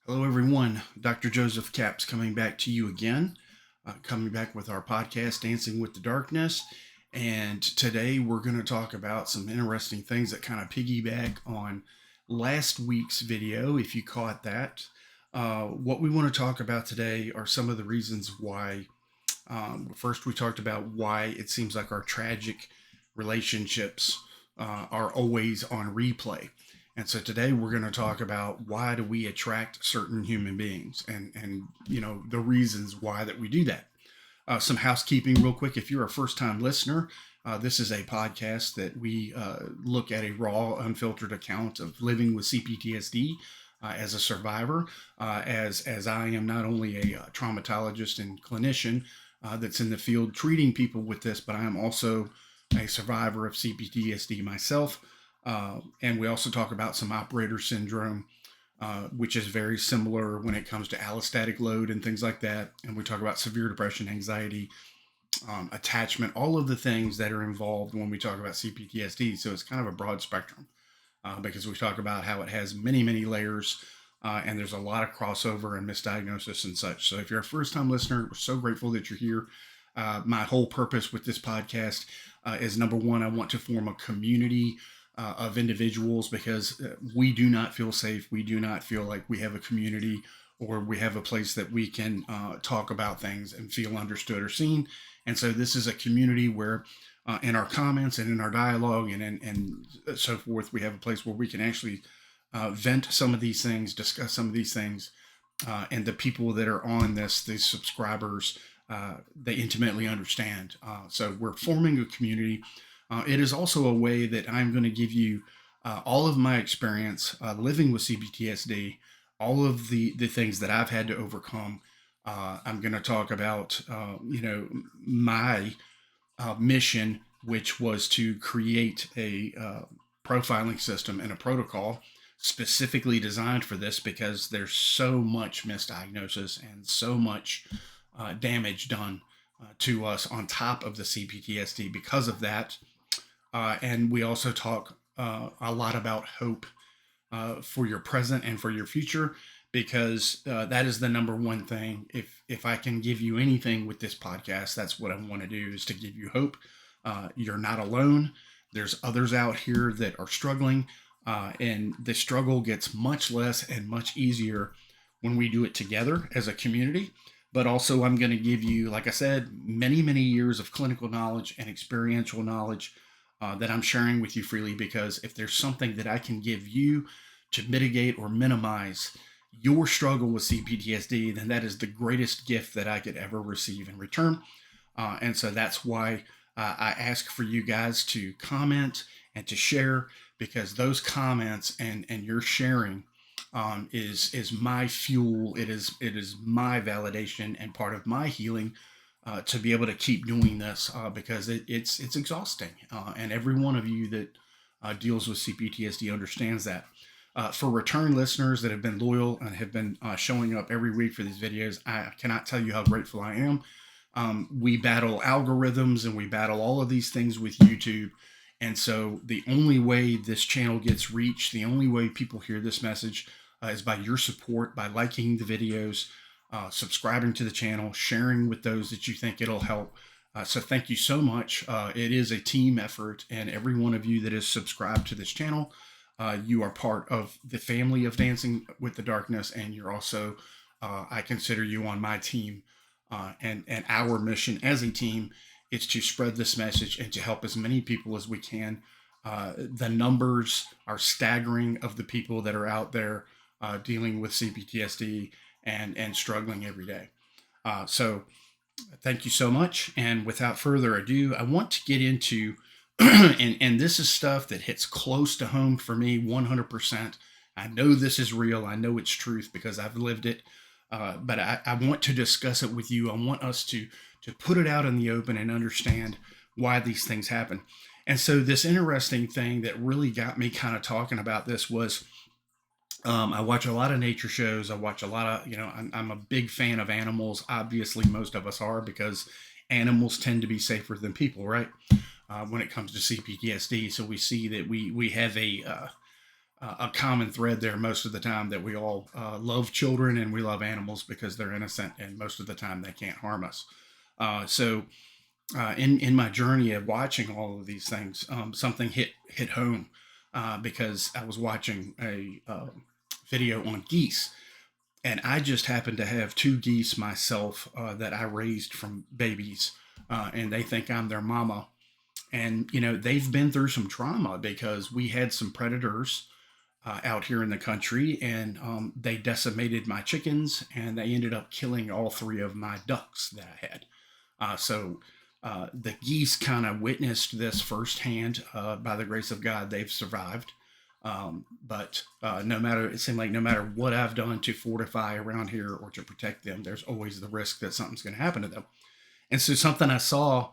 Hello, everyone. Dr. Joseph Capps coming back to you again, coming back with our podcast, Dancing with the Darkness. And today we're going to talk about some interesting things that kind of piggyback on last week's video, if you caught that. What we want to talk about today are some of the reasons why. First, we talked about why it seems like our tragic relationships are always on replay. And so today we're going to talk about why do we attract certain human beings and the reasons why that we do that. Some housekeeping real quick. If you're a first time listener, this is a podcast that we look at a raw, unfiltered account of living with CPTSD as a survivor, as I am not only a traumatologist and clinician that's in the field treating people with this, but I am also a survivor of CPTSD myself. And we also talk about some operator syndrome, which is very similar when it comes to allostatic load and things like that. And we talk about severe depression, anxiety, attachment, all of the things that are involved when we talk about CPTSD. So it's kind of a broad spectrum because we talk about how it has many, many layers. And there's a lot of crossover and misdiagnosis and such. So if you're a first time listener, we're so grateful that you're here. My whole purpose with this podcast is number one, I want to form a community of individuals because we do not feel safe. We do not feel like we have a community or we have a place that we can talk about things and feel understood or seen. And so this is a community where in our comments and in our dialogue and so forth, we have a place where we can actually vent some of these things, discuss some of these things. And the people that are on this, these subscribers, they intimately understand. So we're forming a community. It is also a way that I'm going to give you all of my experience living with CPTSD, all of the things that I've had to overcome. I'm going to talk about, my mission, which was to create a profiling system and a protocol specifically designed for this because there's so much misdiagnosis and so much damage done to us on top of the CPTSD because of that. And we also talk a lot about hope for your present and for your future, because that is the number one thing. If I can give you anything with this podcast, that's what I want to do, is to give you hope. You're not alone. There's others out here that are struggling, and the struggle gets much less and much easier when we do it together as a community. But also, I'm going to give you, like I said, many, many years of clinical knowledge and experiential knowledge that I'm sharing with you freely, because if there's something that I can give you to mitigate or minimize your struggle with CPTSD, then that is the greatest gift that I could ever receive in return. And so that's why I ask for you guys to comment and to share, because those comments and your sharing is my fuel. It is my validation and part of my healing to be able to keep doing this because it's exhausting. And every one of you that deals with CPTSD understands that. For return listeners that have been loyal and have been showing up every week for these videos, I cannot tell you how grateful I am. We battle algorithms and we battle all of these things with YouTube. And so the only way this channel gets reached, the only way people hear this message is by your support, by liking the videos, subscribing to the channel, sharing with those that you think it'll help. So thank you so much. It is a team effort, and every one of you that is subscribed to this channel, you are part of the family of Dancing with the Darkness, and you're also, I consider you on my team. And our mission as a team is to spread this message and to help as many people as we can. The numbers are staggering of the people that are out there dealing with CPTSD and struggling every day. So thank you so much. And without further ado, I want to get into, and this is stuff that hits close to home for me 100%. I know this is real. I know it's truth because I've lived it. But I want to discuss it with you. I want us to put it out in the open and understand why these things happen. And so this interesting thing that really got me kind of talking about this was, I watch a lot of nature shows. I watch a lot of, I'm a big fan of animals. Obviously, most of us are, because animals tend to be safer than people, right? When it comes to CPTSD. So we see that we have a common thread there most of the time, that we all love children and we love animals because they're innocent, and most of the time they can't harm us. In my journey of watching all of these things, something hit home, because I was watching a video on geese, and I just happened to have two geese myself that I raised from babies, and they think I'm their mama. And they've been through some trauma because we had some predators out here in the country, and they decimated my chickens, and they ended up killing all three of my ducks that I had. So the geese kind of witnessed this firsthand. By the grace of God, they've survived. But no matter, it seemed like no matter what I've done to fortify around here or to protect them, there's always the risk that something's going to happen to them. And so something I saw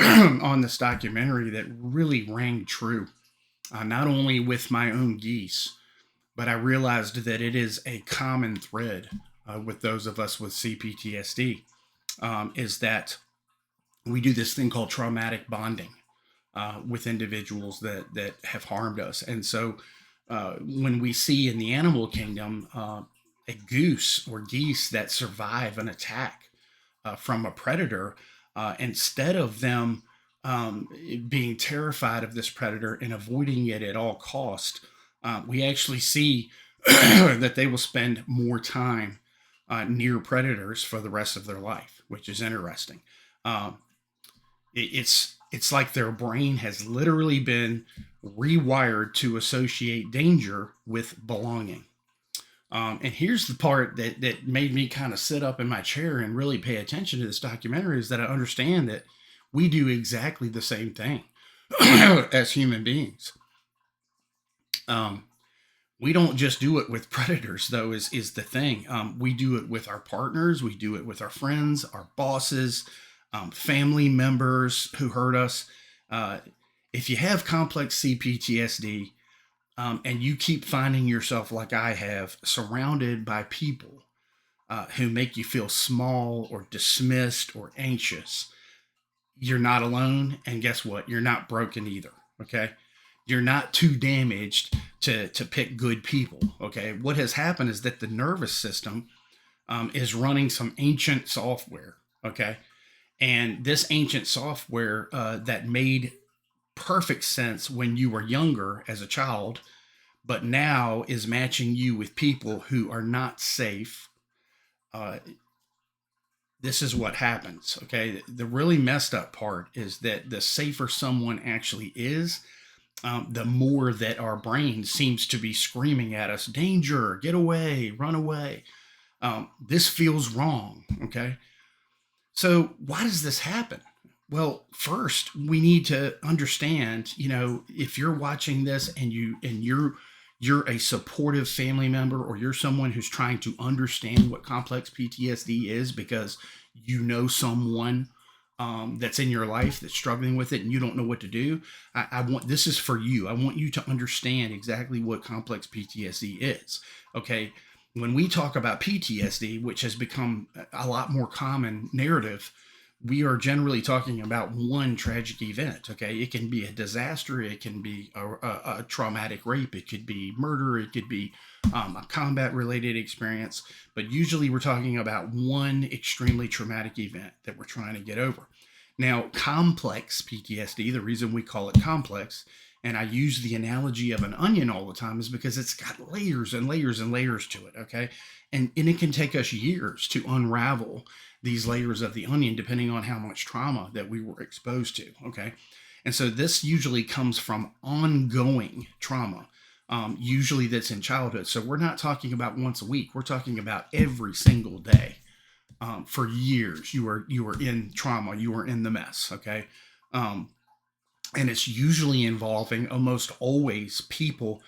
on this documentary that really rang true, not only with my own geese, but I realized that it is a common thread with those of us with CPTSD, is that we do this thing called traumatic bonding with individuals that have harmed us. And so when we see in the animal kingdom a goose or geese that survive an attack from a predator, instead of them being terrified of this predator and avoiding it at all cost, we actually see that they will spend more time near predators for the rest of their life, which is interesting. Um, it's like their brain has literally been rewired to associate danger with belonging. And here's the part that made me kind of sit up in my chair and really pay attention to this documentary, is that I understand that we do exactly the same thing as human beings. Um, we don't just do it with predators, though, is the thing. We do it with our partners, we do it with our friends, our bosses, family members who hurt us. Uh, if you have complex CPTSD, and you keep finding yourself, like I have, surrounded by people who make you feel small or dismissed or anxious, you're not alone. And guess what? You're not broken either. Okay. You're not too damaged to pick good people. Okay. What has happened is that the nervous system is running some ancient software. Okay. And this ancient software that made perfect sense when you were younger as a child, but now is matching you with people who are not safe. Uh, this is what happens. Okay. The really messed up part is that the safer someone actually is, the more that our brain seems to be screaming at us, danger, get away, run away. This feels wrong. Okay. So why does this happen? Well, first we need to understand, if you're watching this and you're a supportive family member, or you're someone who's trying to understand what complex PTSD is because someone that's in your life that's struggling with it and you don't know what to do. I want, this is for you. I want you to understand exactly what complex PTSD is. Okay. When we talk about PTSD, which has become a lot more common narrative, we are generally talking about one tragic event. Okay. It can be a disaster. It can be a traumatic rape. It could be murder. It could be a combat related experience. But usually we're talking about one extremely traumatic event that we're trying to get over. Now, complex PTSD, the reason we call it complex, and I use the analogy of an onion all the time, is because it's got layers and layers and layers to it. Okay. And it can take us years to unravel these layers of the onion, depending on how much trauma that we were exposed to. Okay. And so this usually comes from ongoing trauma, usually that's in childhood. So we're not talking about once a week. We're talking about every single day. For years, you were in trauma. You were in the mess. Okay. Um, and it's usually involving, almost always, people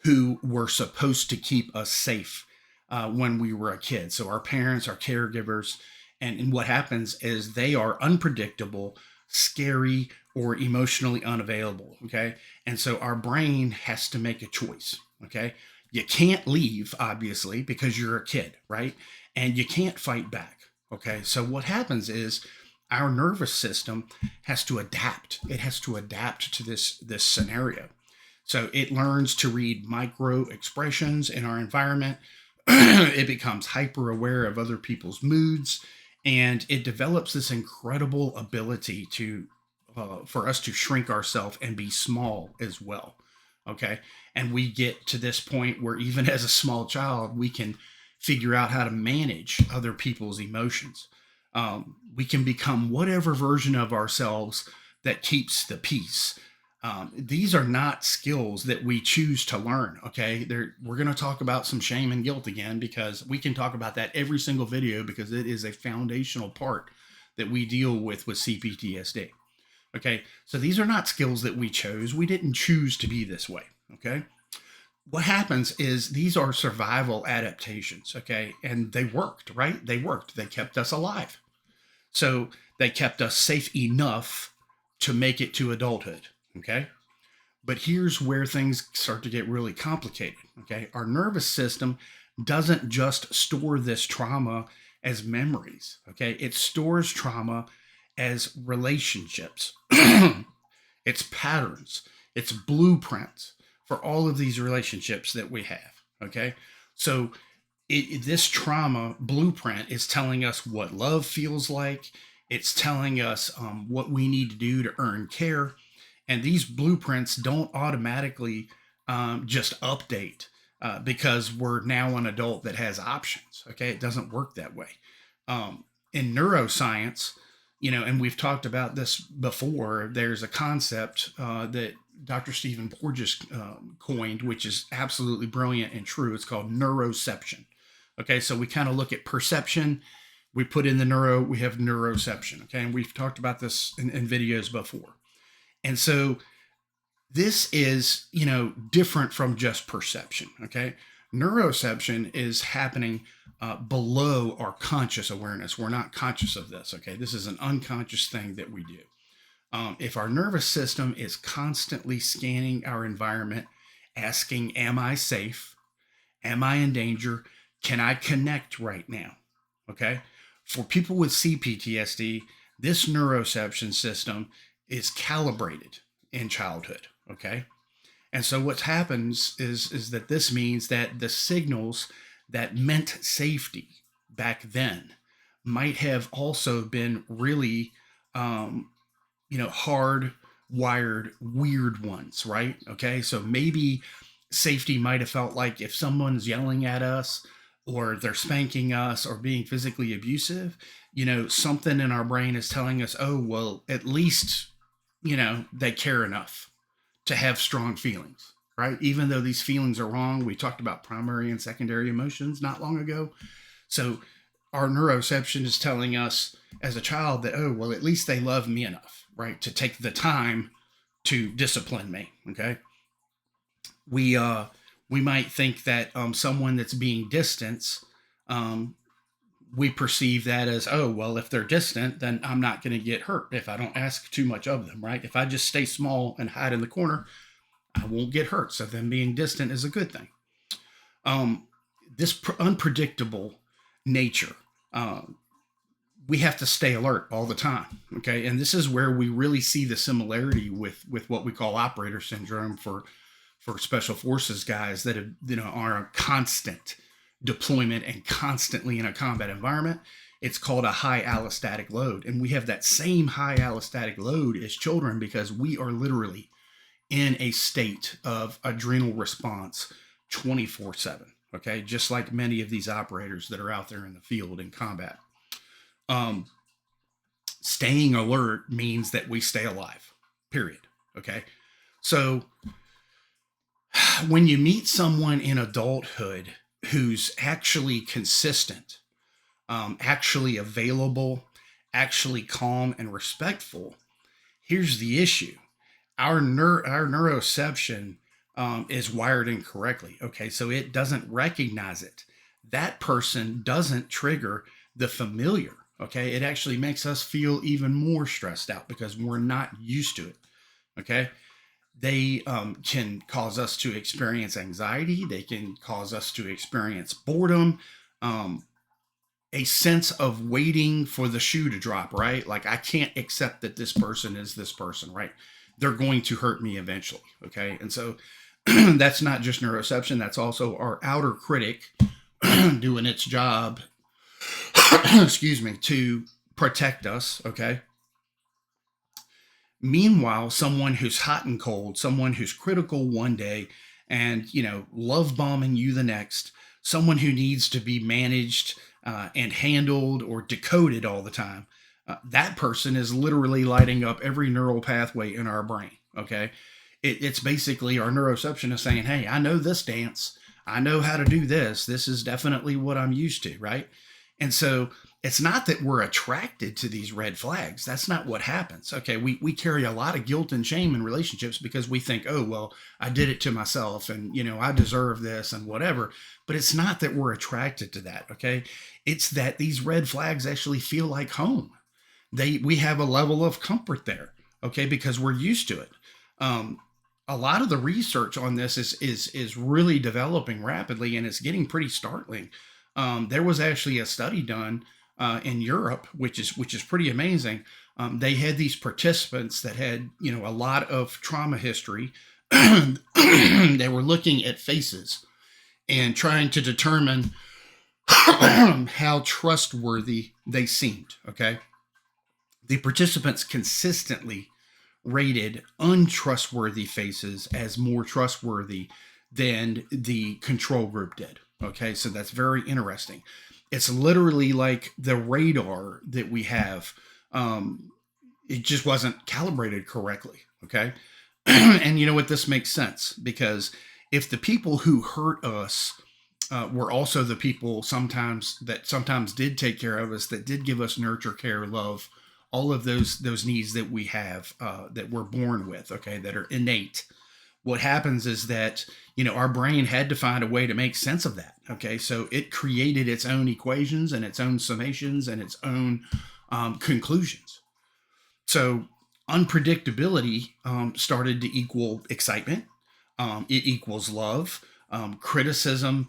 who were supposed to keep us safe when we were a kid. So our parents, our caregivers, and what happens is they are unpredictable, scary, or emotionally unavailable. Okay. And so our brain has to make a choice. Okay. You can't leave, obviously, because you're a kid, right? And you can't fight back. Okay. So what happens is our nervous system has to adapt. It has to adapt to this scenario. So it learns to read micro expressions in our environment. It becomes hyper aware of other people's moods, and it develops this incredible ability to for us to shrink ourselves and be small as well. Okay, and we get to this point where even as a small child, we can figure out how to manage other people's emotions. We can become whatever version of ourselves that keeps the peace. These are not skills that we choose to learn. Okay, we're going to talk about some shame and guilt again, because we can talk about that every single video, because it is a foundational part that we deal with CPTSD. Okay, so these are not skills that we chose. We didn't choose to be this way. Okay, what happens is these are survival adaptations. Okay, and they worked, right? They worked. They kept us alive. So they kept us safe enough to make it to adulthood. Okay, but here's where things start to get really complicated. Okay, our nervous system doesn't just store this trauma as memories. Okay, it stores trauma as relationships. It's patterns, it's blueprints for all of these relationships that we have. Okay, so this trauma blueprint is telling us what love feels like. It's telling us what we need to do to earn care. And these blueprints don't automatically just update because we're now an adult that has options. Okay, it doesn't work that way. In neuroscience, and we've talked about this before, there's a concept that Dr. Stephen Porges coined, which is absolutely brilliant and true. It's called neuroception. Okay, so we kind of look at perception, we put in the neuro, we have neuroception. Okay, and we've talked about this in videos before. And so this is, different from just perception. Okay, neuroception is happening below our conscious awareness. We're not conscious of this. Okay, this is an unconscious thing that we do. If our nervous system is constantly scanning our environment, asking, am I safe? Am I in danger? Can I connect right now? Okay. For people with CPTSD, this neuroception system is calibrated in childhood. Okay. And so what happens is that this means that the signals that meant safety back then might have also been really, hard wired, weird ones, right? Okay. So maybe safety might have felt like if someone's yelling at us or they're spanking us or being physically abusive, something in our brain is telling us, oh, well, at least, they care enough to have strong feelings, right? Even though these feelings are wrong. We talked about primary and secondary emotions not long ago. So our neuroception is telling us as a child that, oh, well, at least they love me enough, right, to take the time to discipline me. Okay. We might think that someone that's being distant, we perceive that as, oh, well, if they're distant, then I'm not going to get hurt if I don't ask too much of them, right? If I just stay small and hide in the corner, I won't get hurt. So them being distant is a good thing. This unpredictable nature, we have to stay alert all the time. Okay, and this is where we really see the similarity with what we call operator syndrome for special forces guys that have, are a constant deployment and constantly in a combat environment. It's called a high allostatic load, and we have that same high allostatic load as children because we are literally in a state of adrenal response 24/7. Okay, just like many of these operators that are out there in the field in combat. Staying alert means that we stay alive, period. Okay, so when you meet someone in adulthood who's actually consistent, actually available, actually calm and respectful, here's the issue. Our neuroception is wired incorrectly. Okay, so it doesn't recognize it. That person doesn't trigger the familiar. Okay, it actually makes us feel even more stressed out because we're not used to it. Okay, they can cause us to experience anxiety. They can cause us to experience boredom, a sense of waiting for the shoe to drop, right? Like I can't accept that this person is this person, right? they're going to hurt me eventually. Okay. And so that's not just neuroception, that's also our outer critic doing its job, excuse me, to protect us. Okay. Meanwhile, someone who's hot and cold, someone who's critical one day and, love bombing you the next, someone who needs to be managed and handled or decoded all the time, that person is literally lighting up every neural pathway in our brain. Okay. It's basically our neuroception is saying, hey, I know this dance. I know how to do this. This is definitely what I'm used to. Right. And so it's not that we're attracted to these red flags. That's not what happens. Okay. We carry a lot of guilt and shame in relationships because we think, oh, well, I did it to myself and, I deserve this and whatever. But it's not that we're attracted to that. Okay. It's that these red flags actually feel like home. We have a level of comfort there. Okay. Because we're used to it. A lot of the research on this is really developing rapidly, and it's getting pretty startling. There was actually a study done in Europe, which is pretty amazing. They had these participants that had a lot of trauma history. They were looking at faces and trying to determine how trustworthy they seemed. Okay, the participants consistently rated untrustworthy faces as more trustworthy than the control group did. Okay, so that's very interesting. It's literally like the radar that we have. It just wasn't calibrated correctly. Okay, and you know what? This makes sense because if the people who hurt us were also the people sometimes did take care of us, that did give us nurture, care, love, all of those needs that we have that we're born with, okay, that are innate. What happens is that our brain had to find a way to make sense of that. Okay, so it created its own equations and its own summations and its own conclusions. So unpredictability started to equal excitement. It equals love. Criticism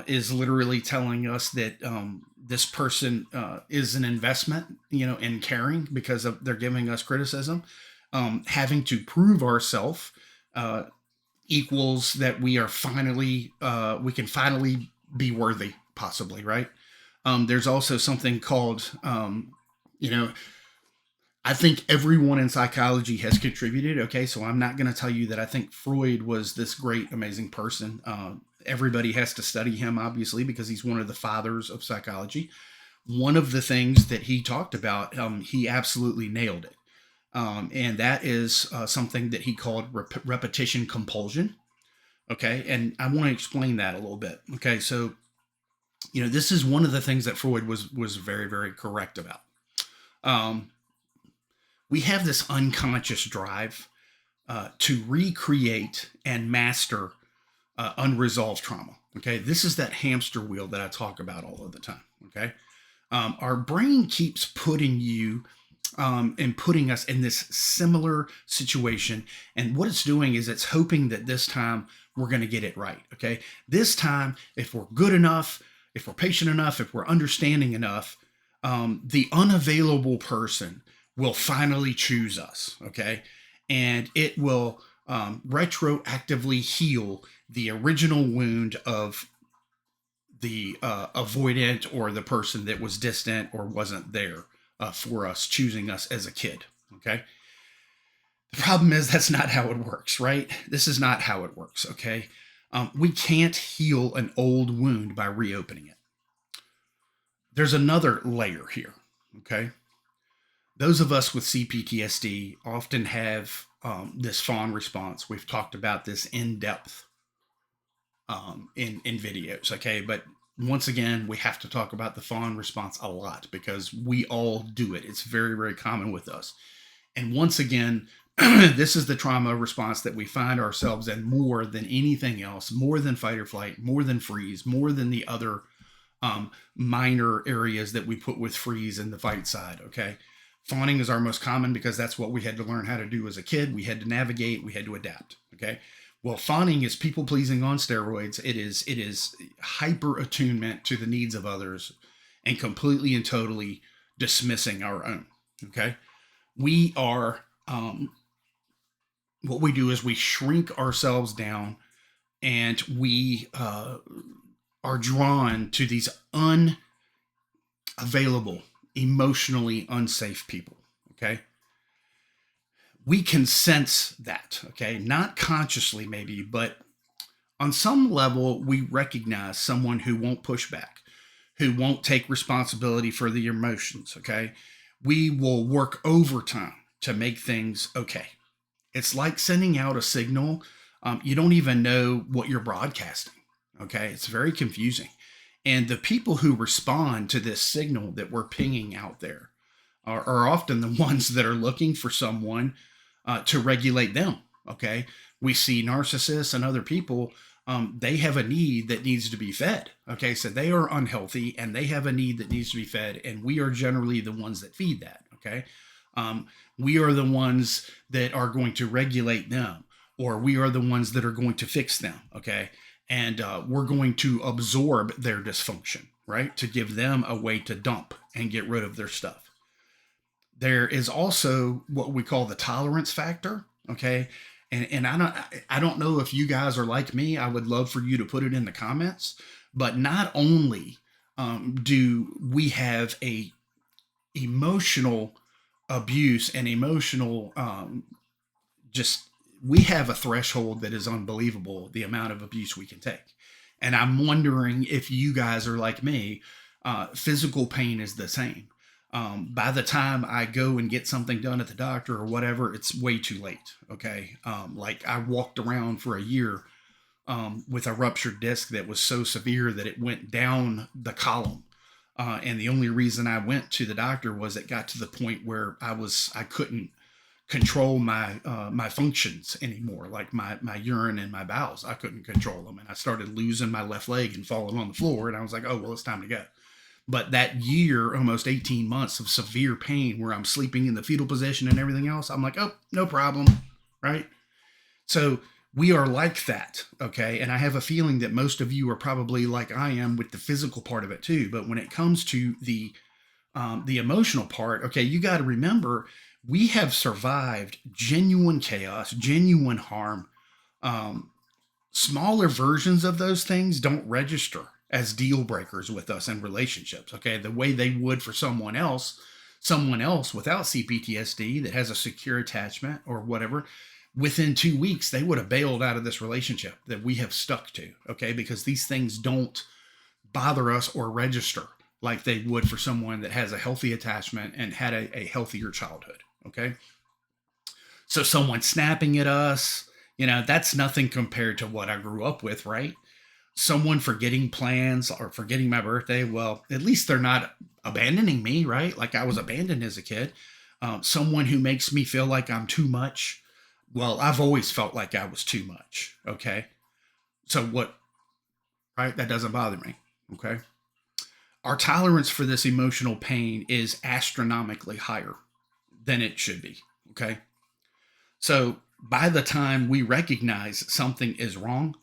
is literally telling us that this person is an investment, in caring because they're giving us criticism. Having to prove ourselves equals that we can finally be worthy, possibly, right? There's also something called, I think everyone in psychology has contributed. Okay, so I'm not going to tell you that I think Freud was this great, amazing person. Everybody has to study him, obviously, because he's one of the fathers of psychology. One of the things that he talked about, he absolutely nailed it. And that is something that he called repetition compulsion. Okay, and I want to explain that a little bit. Okay, so this is one of the things that Freud was very, very correct about. Um, we have this unconscious drive to recreate and master unresolved trauma. Okay, this is that hamster wheel that I talk about all of the time. Okay, our brain keeps putting you and putting us in this similar situation, and what it's doing is it's hoping that this time we're going to get it right. Okay, this time, if we're good enough, if we're patient enough, if we're understanding enough, the unavailable person will finally choose us. Okay, and it will retroactively heal the original wound of the avoidant or the person that was distant or wasn't there for us, choosing us as a kid. Okay. The problem is that's not how it works, right? This is not how it works. Okay. We can't heal an old wound by reopening it. There's another layer here. Okay. Those of us with CPTSD often have this fawn response. We've talked about this in depth in videos. Okay. But once again, we have to talk about the fawn response a lot because we all do it. It's very, very common with us. And once again, this is the trauma response that we find ourselves in more than anything else, more than fight or flight, more than freeze, more than the other minor areas that we put with freeze and the fight side. Okay. Fawning is our most common because that's what we had to learn how to do as a kid. We had to navigate, we had to adapt. Okay. Well, fawning is people pleasing on steroids. It is hyper attunement to the needs of others and completely and totally dismissing our own. Okay. We are what we do is we shrink ourselves down, and we are drawn to these unavailable, emotionally unsafe people. Okay. We can sense that. Okay. Not consciously, maybe, but on some level, we recognize someone who won't push back, who won't take responsibility for the emotions. Okay. We will work overtime to make things okay. It's like sending out a signal. You don't even know what you're broadcasting. Okay. It's very confusing. And the people who respond to this signal that we're pinging out there are often the ones that are looking for someone to regulate them. Okay. We see narcissists and other people, they have a need that needs to be fed. Okay. So they are unhealthy and they have a need that needs to be fed. And we are generally the ones that feed that. Okay. We are the ones that are going to regulate them, or we are the ones that are going to fix them. Okay. And we're going to absorb their dysfunction, right? To give them a way to dump and get rid of their stuff. There is also what we call the tolerance factor. Okay. And I don't know if you guys are like me. I would love for you to put it in the comments. But not only do we have a emotional abuse and emotional just we have a threshold that is unbelievable, the amount of abuse we can take. And I'm wondering if you guys are like me. Physical pain is the same. By the time I go and get something done at the doctor or whatever, it's way too late. Okay. Like I walked around for a year with a ruptured disc that was so severe that it went down the column. And the only reason I went to the doctor was it got to the point where I couldn't control my functions anymore, like my urine and my bowels. I couldn't control them, and I started losing my left leg and falling on the floor. And I was like, oh well, it's time to go. But that year, almost 18 months of severe pain, where I'm sleeping in the fetal position and everything else, I'm like, oh, no problem, right? So we are like that, okay? And I have a feeling that most of you are probably like I am with the physical part of it too. But when it comes to the emotional part, okay, you got to remember we have survived genuine chaos, genuine harm. Smaller versions of those things don't register as deal breakers with us in relationships, okay? The way they would for someone else without CPTSD that has a secure attachment or whatever. Within 2 weeks, they would have bailed out of this relationship that we have stuck to, okay? Because these things don't bother us or register like they would for someone that has a healthy attachment and had a healthier childhood, okay? So someone snapping at us, that's nothing compared to what I grew up with, right? Someone forgetting plans or forgetting my birthday, well, at least they're not abandoning me, right? Like I was abandoned as a kid. Someone who makes me feel like I'm too much. Well, I've always felt like I was too much, okay? So what, right? That doesn't bother me, okay? Our tolerance for this emotional pain is astronomically higher than it should be, okay? So by the time we recognize something is wrong,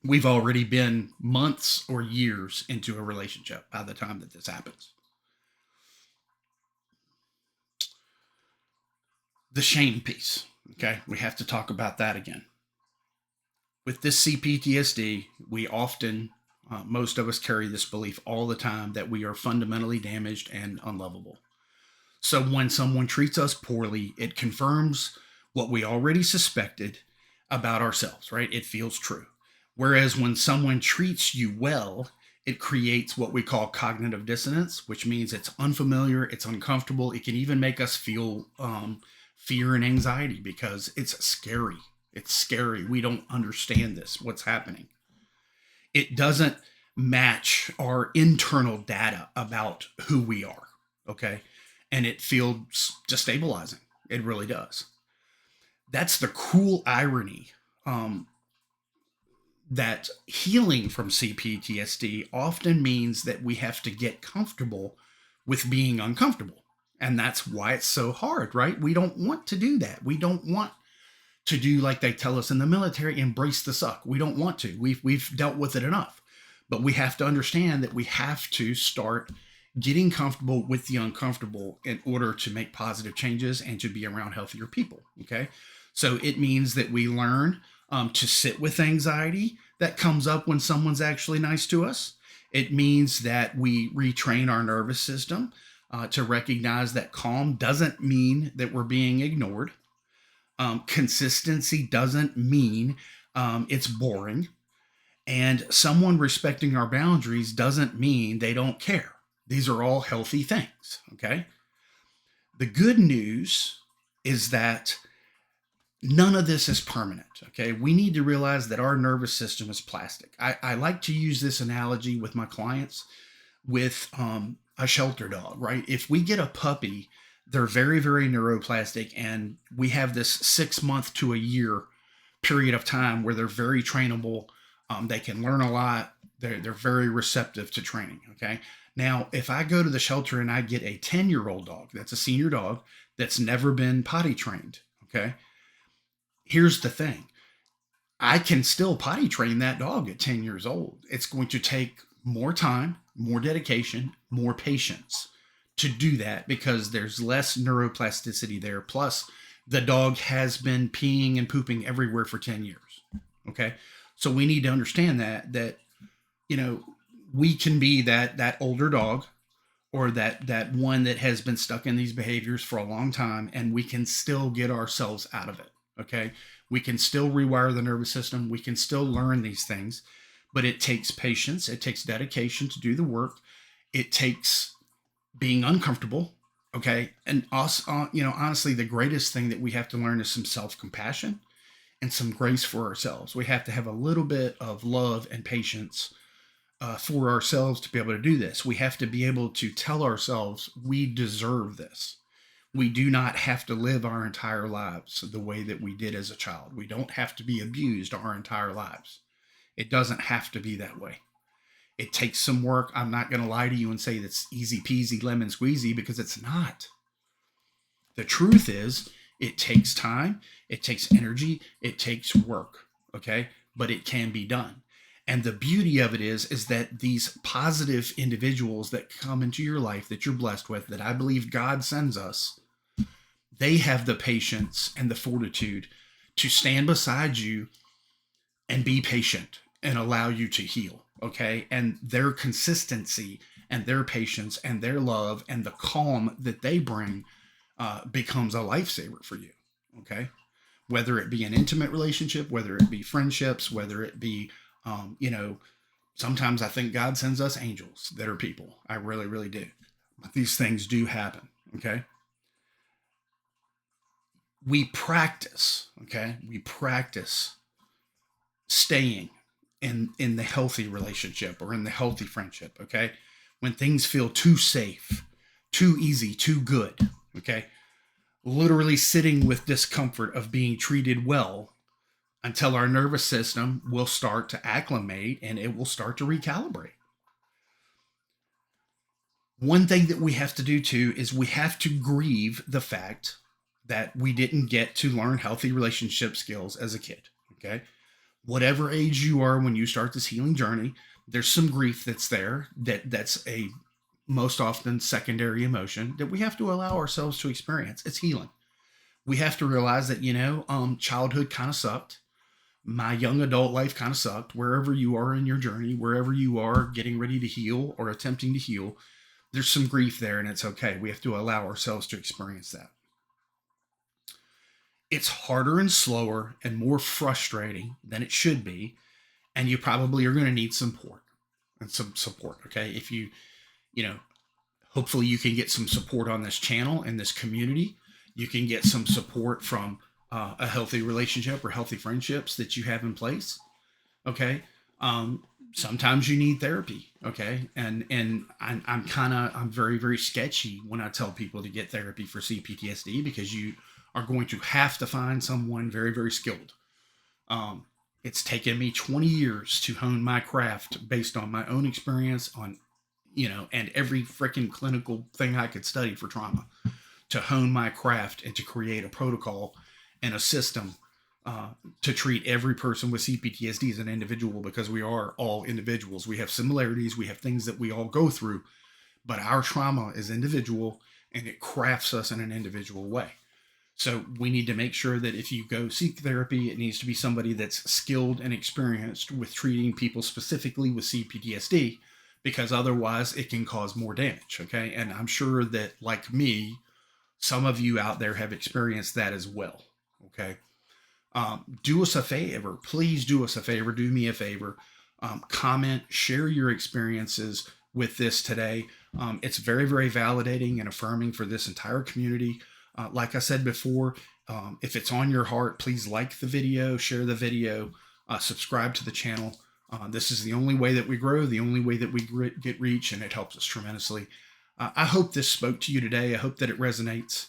we've already been months or years into a relationship by the time that this happens. The shame piece, okay? We have to talk about that again. With this CPTSD, we often, most of us carry this belief all the time that we are fundamentally damaged and unlovable. So when someone treats us poorly, it confirms what we already suspected about ourselves, right? It feels true. Whereas when someone treats you well, it creates what we call cognitive dissonance, which means it's unfamiliar, it's uncomfortable. It can even make us feel fear and anxiety because it's scary. It's scary. We don't understand this, what's happening. It doesn't match our internal data about who we are, okay? And it feels destabilizing. It really does. That's the cruel irony that healing from CPTSD often means that we have to get comfortable with being uncomfortable. And that's why it's so hard, right? We don't want to do that. We don't want to do like they tell us in the military, embrace the suck. We don't want to. We've dealt with it enough. But we have to understand that we have to start getting comfortable with the uncomfortable in order to make positive changes and to be around healthier people, okay? So it means that we learn to sit with anxiety that comes up when someone's actually nice to us. It means that we retrain our nervous system to recognize that calm doesn't mean that we're being ignored. Consistency doesn't mean it's boring. And someone respecting our boundaries doesn't mean they don't care. These are all healthy things. Okay. The good news is that none of this is permanent. Okay. We need to realize that our nervous system is plastic. I like to use this analogy with my clients with a shelter dog, right? If we get a puppy, they're very, very neuroplastic, and we have this 6 month to a year period of time where they're very trainable. They can learn a lot. They're very receptive to training. Okay. Now, if I go to the shelter and I get a 10-year-old dog, that's a senior dog that's never been potty trained. Okay. Here's the thing. I can still potty train that dog at 10 years old. It's going to take more time, more dedication, more patience to do that because there's less neuroplasticity there. Plus, the dog has been peeing and pooping everywhere for 10 years. Okay. So we need to understand that, you know, we can be that older dog or that one that has been stuck in these behaviors for a long time, and we can still get ourselves out of it. Okay. We can still rewire the nervous system. We can still learn these things, but it takes patience. It takes dedication to do the work. It takes being uncomfortable. Okay. And us, honestly, the greatest thing that we have to learn is some self-compassion and some grace for ourselves. We have to have a little bit of love and patience for ourselves to be able to do this. We have to be able to tell ourselves we deserve this. We do not have to live our entire lives the way that we did as a child. We don't have to be abused our entire lives. It doesn't have to be that way. It takes some work. I'm not going to lie to you and say that's easy peasy lemon squeezy, because it's not. The truth is, it takes time, it takes energy, it takes work, okay? But it can be done. And the beauty of it is that these positive individuals that come into your life that you're blessed with, that I believe God sends us, they have the patience and the fortitude to stand beside you and be patient and allow you to heal, okay? And their consistency and their patience and their love and the calm that they bring becomes a lifesaver for you, okay? Whether it be an intimate relationship, whether it be friendships, whether it be, sometimes I think God sends us angels that are people. I really, really do. But these things do happen, okay? We practice, okay? We practice staying in the healthy relationship or in the healthy friendship, okay? When things feel too safe, too easy, too good, okay? Literally sitting with discomfort of being treated well until our nervous system will start to acclimate and it will start to recalibrate. One thing that we have to do too is we have to grieve the fact that we didn't get to learn healthy relationship skills as a kid, okay? Whatever age you are when you start this healing journey, there's some grief that's there that's a most often secondary emotion that we have to allow ourselves to experience. It's healing. We have to realize that, childhood kind of sucked. My young adult life kind of sucked. Wherever you are in your journey, wherever you are getting ready to heal or attempting to heal, there's some grief there, and it's okay. We have to allow ourselves to experience that. It's harder and slower and more frustrating than it should be, and you probably are going to need some support. Okay. If hopefully you can get some support on this channel and this community. You can get some support from a healthy relationship or healthy friendships that you have in place. Okay. Sometimes you need therapy. Okay. And I'm very, very sketchy when I tell people to get therapy for CPTSD, because you are going to have to find someone very, very skilled. It's taken me 20 years to hone my craft based on my own experience and every freaking clinical thing I could study for trauma, to hone my craft and to create a protocol and a system to treat every person with CPTSD as an individual, because we are all individuals. We have similarities. We have things that we all go through, but our trauma is individual and it crafts us in an individual way. So we need to make sure that if you go seek therapy, it needs to be somebody that's skilled and experienced with treating people specifically with CPTSD, because otherwise it can cause more damage. Okay. And I'm sure that, like me, some of you out there have experienced that as well. Okay. Do us a favor. Please do us a favor. Do me a favor. Comment, share your experiences with this today. It's very, very validating and affirming for this entire community. Like I said before, if it's on your heart, please like the video, share the video, subscribe to the channel. This is the only way that we grow, the only way that we get reach, and it helps us tremendously. I hope this spoke to you today. I hope that it resonates.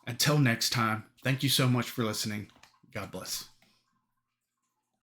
Until next time, thank you so much for listening. God bless.